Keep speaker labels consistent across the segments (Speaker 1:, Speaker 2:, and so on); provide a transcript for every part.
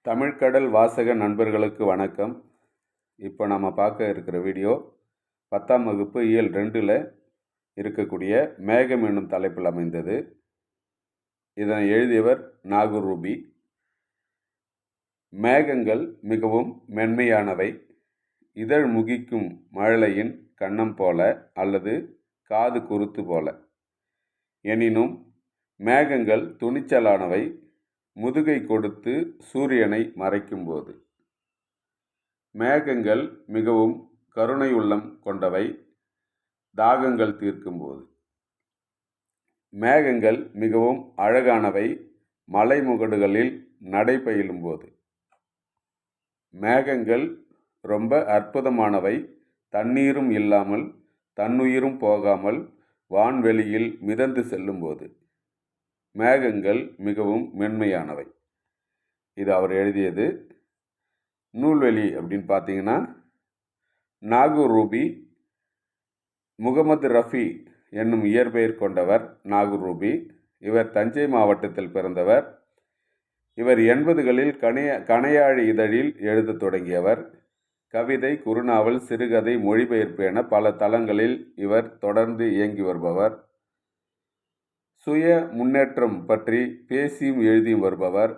Speaker 1: தமிழ்கடல் வாசக நண்பர்களுக்கு வணக்கம். இப்போ நம்ம பார்க்க இருக்கிற வீடியோ 10ஆம் வகுப்பு இயல் 2ல் இருக்கக்கூடிய மேகம் என்னும் தலைப்பில் அமைந்தது. இதனை எழுதியவர் நாகூர் ரூபி. மேகங்கள் மிகவும் மென்மையானவை. இதழ் முகிக்கும் மழலையின் கன்னம் போல அல்லது காது குருத்து போல. எனினும் மேகங்கள் துணிச்சலானவை. முதுகை கொடுத்து சூரியனை மறைக்கும்போது. மேகங்கள் மிகவும் கருணை உள்ளம் கொண்டவை. தாகங்கள் தீர்க்கும்போது. மேகங்கள் மிகவும் அழகானவை. மலைமுகடுகளில் நடைபயிலும் போது. மேகங்கள் ரொம்ப அற்புதமானவை. தண்ணீரும் இல்லாமல் தன்னுயிரும் போகாமல் வான்வெளியில் மிதந்து செல்லும்போது. மேகங்கள் மிகவும் மென்மையானவை. இது அவர் எழுதியது. நூல்வெளி அப்படின்னு பார்த்தீங்கன்னா, நாகூர் ரூபி முகமது ரஃபி என்னும் இயற்பெயர் கொண்டவர் நாகூர் ரூபி. இவர் தஞ்சை மாவட்டத்தில் பிறந்தவர். இவர் 80களில் கணையாழி இதழில் எழுத தொடங்கியவர். கவிதை, குறுநாவல், சிறுகதை, மொழிபெயர்ப்பு என பல தளங்களில் இவர் தொடர்ந்து இயங்கி வருபவர். சுய முன்னேற்றம் பற்றி பேசியும் எழுதியும் வருபவர்.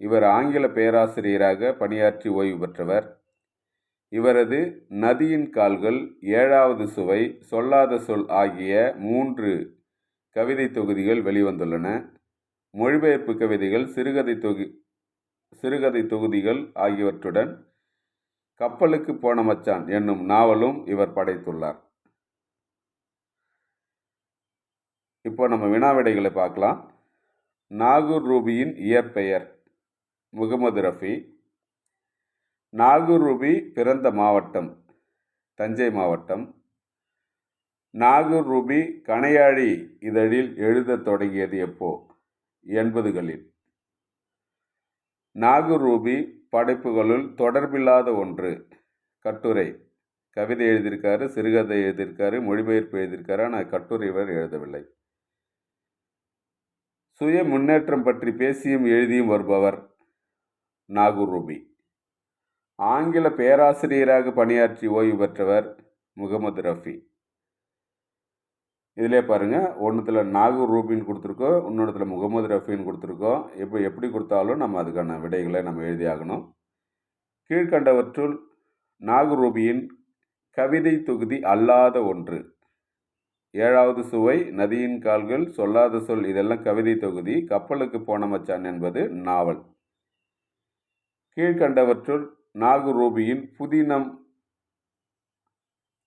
Speaker 1: இவர் ஆங்கில பேராசிரியராக பணியாற்றி ஓய்வு பெற்றவர். இவரது நதியின் கால்கள், 7வது சுவை, சொல்லாத சொல் ஆகிய 3 கவிதை தொகுதிகள் வெளிவந்துள்ளன. மொழிபெயர்ப்பு கவிதைகள், சிறுகதை தொகுதிகள் ஆகியவற்றுடன் கப்பலுக்கு போன மச்சான் என்னும் நாவலும் இவர் படைத்துள்ளார். இப்போ நம்ம வினாவிடைகளை பார்க்கலாம். நாகூர் ரூபியின் இயற்பெயர் முகமது ரஃபி. நாகூர் ரூபி பிறந்த மாவட்டம் தஞ்சை மாவட்டம். நாகூர் ரூபி கணையாழி இதழில் எழுத தொடங்கியது எப்போ? 80களில். நாகூர் ரூபி படைப்புகளுள் தொடர்பில்லாத ஒன்று. கட்டுரை. கவிதை எழுதியிருக்காரு, சிறுகதை எழுதியிருக்காரு, மொழிபெயர்ப்பு எழுதியிருக்காரு. ஆனால் கட்டுரை இவர் எழுதவில்லை. சுய முன்னேற்றம் பற்றி பேசியும் எழுதியும் வருபவர் நாகூர் ரூபி. ஆங்கில பேராசிரியராக பணியாற்றி ஓய்வு பெற்றவர் முகமது ரஃபி. இதிலே பாருங்கள், ஒன்றுத்தில் நாகூர் ரூபின்னு கொடுத்துருக்கோம், இன்னொன்றுத்தில் முகமது ரஃபின்னு கொடுத்துருக்கோம். எப்படி கொடுத்தாலும் நம்ம அதுக்கான விடைகளை நம்ம எழுதியாகணும். கீழ்கண்டவற்றுள் நாகூர் ரூபியின் கவிதை தொகுதி அல்லாத ஒன்று. 7வது சுவை, நதியின் கால்கள், சொல்லாத சொல் இதெல்லாம் கவிதை தொகுதி. கப்பலுக்கு போன மச்சான் என்பது நாவல். கீழ்கண்டவற்றுள் நாகூர் ரூபியின் புதினம்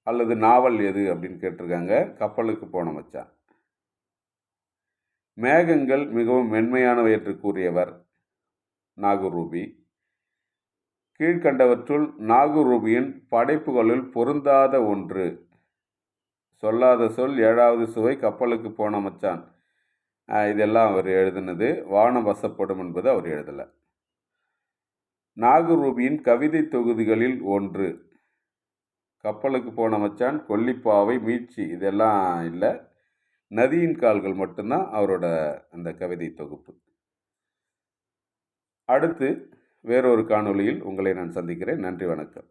Speaker 1: அல்லது நாவல் எது அப்படின்னு கேட்டிருக்காங்க. கப்பலுக்கு போன மச்சான். மேகங்கள் மிகவும் மென்மையானவை என்று கூறியவர் நாகூர் ரூபி. கீழ்கண்டவற்றுள் நாகூர் ரூபியின் படைப்புகளுள் பொருந்தாத ஒன்று. சொல்லாத சொல், 7வது சுவை, கப்பலுக்கு போன மச்சான் இதெல்லாம் அவர் எழுதினது. வானம் வசப்படும் என்பது அவர் எழுதலை. நாகூர் ரூபியின் கவிதை தொகுதிகளில் ஒன்று. கப்பலுக்கு போன மச்சான், கொல்லிப்பாவை, மீட்சி இதெல்லாம் இல்லை. நதியின் கால்கள் மட்டும்தான் அவரோட அந்த கவிதை தொகுப்பு. அடுத்து வேறொரு காணொளியில் உங்களை நான் சந்திக்கிறேன். நன்றி, வணக்கம்.